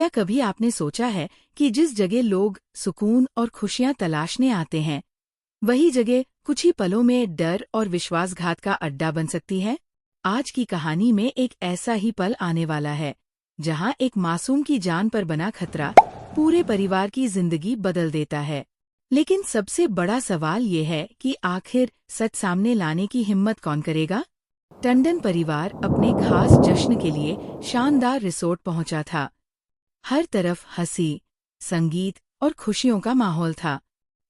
क्या कभी आपने सोचा है कि जिस जगह लोग सुकून और खुशियां तलाशने आते हैं, वही जगह कुछ ही पलों में डर और विश्वासघात का अड्डा बन सकती है? आज की कहानी में एक ऐसा ही पल आने वाला है, जहां एक मासूम की जान पर बना खतरा पूरे परिवार की जिंदगी बदल देता है। लेकिन सबसे बड़ा सवाल ये है कि आखिर सच सामने लाने की हिम्मत कौन करेगा? टंडन परिवार अपने खास जश्न के लिए शानदार रिसोर्ट पहुंचा था। हर तरफ हंसी, संगीत और खुशियों का माहौल था।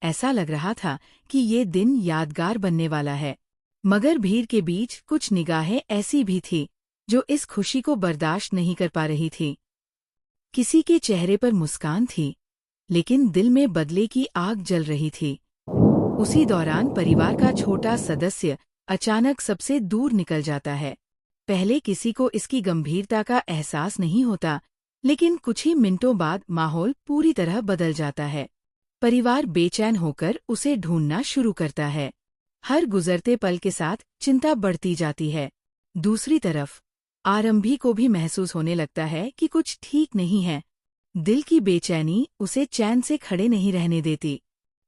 ऐसा लग रहा था कि ये दिन यादगार बनने वाला है। मगर भीड़ के बीच कुछ निगाहें ऐसी भी थी जो इस खुशी को बर्दाश्त नहीं कर पा रही थी। किसी के चेहरे पर मुस्कान थी, लेकिन दिल में बदले की आग जल रही थी। उसी दौरान परिवार का छोटा सदस्य अचानक सबसे दूर निकल जाता है। पहले किसी को इसकी गंभीरता का एहसास नहीं होता, लेकिन कुछ ही मिनटों बाद माहौल पूरी तरह बदल जाता है। परिवार बेचैन होकर उसे ढूंढना शुरू करता है। हर गुजरते पल के साथ चिंता बढ़ती जाती है। दूसरी तरफ आरंभी को भी महसूस होने लगता है कि कुछ ठीक नहीं है। दिल की बेचैनी उसे चैन से खड़े नहीं रहने देती।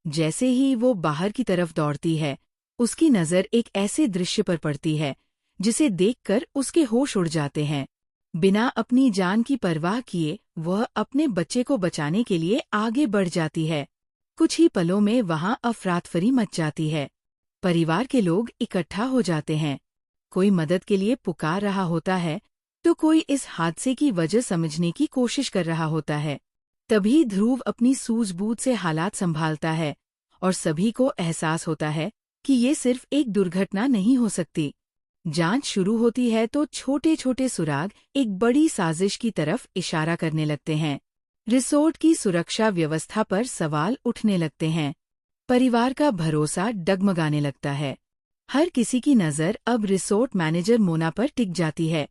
जैसे ही वो बाहर की तरफ दौड़ती है, उसकी नज़र एक ऐसे दृश्य पर पड़ती है जिसे देखकर उसके होश उड़ जाते हैं। बिना अपनी जान की परवाह किए वह अपने बच्चे को बचाने के लिए आगे बढ़ जाती है। कुछ ही पलों में वहां अफरातफरी मच जाती है। परिवार के लोग इकट्ठा हो जाते हैं। कोई मदद के लिए पुकार रहा होता है, तो कोई इस हादसे की वजह समझने की कोशिश कर रहा होता है। तभी ध्रुव अपनी सूझबूझ से हालात संभालता है और सभी को एहसास होता है कि ये सिर्फ एक दुर्घटना नहीं हो सकती। जांच शुरू होती है तो छोटे छोटे सुराग एक बड़ी साजिश की तरफ इशारा करने लगते हैं। रिसोर्ट की सुरक्षा व्यवस्था पर सवाल उठने लगते हैं। परिवार का भरोसा डगमगाने लगता है। हर किसी की नज़र अब रिसोर्ट मैनेजर मोना पर टिक जाती है,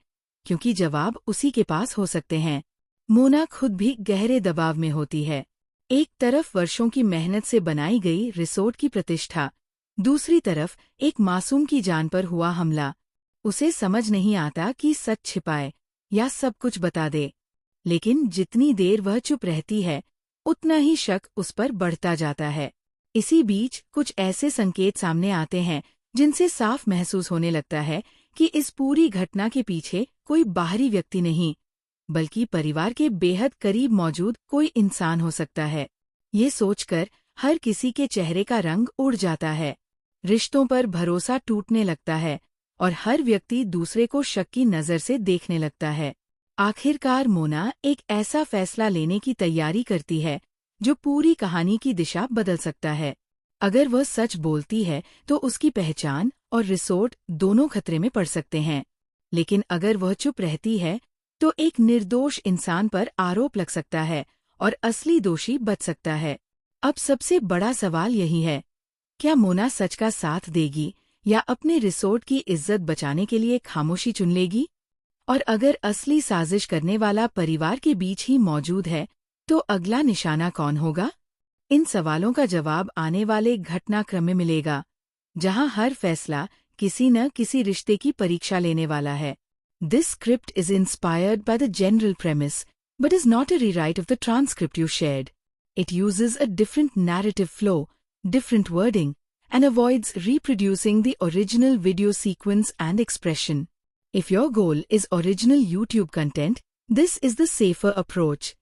क्योंकि जवाब उसी के पास हो सकते हैं। मोना खुद भी गहरे दबाव में होती है। एक तरफ वर्षों की मेहनत से बनाई गई रिसोर्ट की प्रतिष्ठा, दूसरी तरफ एक मासूम की जान पर हुआ हमला। उसे समझ नहीं आता कि सच छिपाए या सब कुछ बता दे। लेकिन जितनी देर वह चुप रहती है, उतना ही शक उस पर बढ़ता जाता है। इसी बीच कुछ ऐसे संकेत सामने आते हैं जिनसे साफ महसूस होने लगता है कि इस पूरी घटना के पीछे कोई बाहरी व्यक्ति नहीं, बल्कि परिवार के बेहद करीब मौजूद कोई इंसान हो सकता है। ये सोचकर हर किसी के चेहरे का रंग उड़ जाता है। रिश्तों पर भरोसा टूटने लगता है और हर व्यक्ति दूसरे को शक की नज़र से देखने लगता है। आखिरकार मोना एक ऐसा फैसला लेने की तैयारी करती है जो पूरी कहानी की दिशा बदल सकता है। अगर वह सच बोलती है तो उसकी पहचान और रिसोर्ट दोनों खतरे में पड़ सकते हैं। लेकिन अगर वह चुप रहती है तो एक निर्दोष इंसान पर आरोप लग सकता है और असली दोषी बच सकता है। अब सबसे बड़ा सवाल यही है, क्या मोना सच का साथ देगी या अपने रिसोर्ट की इज्जत बचाने के लिए खामोशी चुन लेगी? और अगर असली साजिश करने वाला परिवार के बीच ही मौजूद है, तो अगला निशाना कौन होगा? इन सवालों का जवाब आने वाले घटनाक्रम में मिलेगा, जहां हर फैसला किसी न किसी रिश्ते की परीक्षा लेने वाला है। This script is inspired by the general premise, but is not a rewrite of the transcript you shared. It uses a different narrative flow, different wording, and avoids reproducing the original video sequence and expression. If your goal is original YouTube content, this is the safer approach.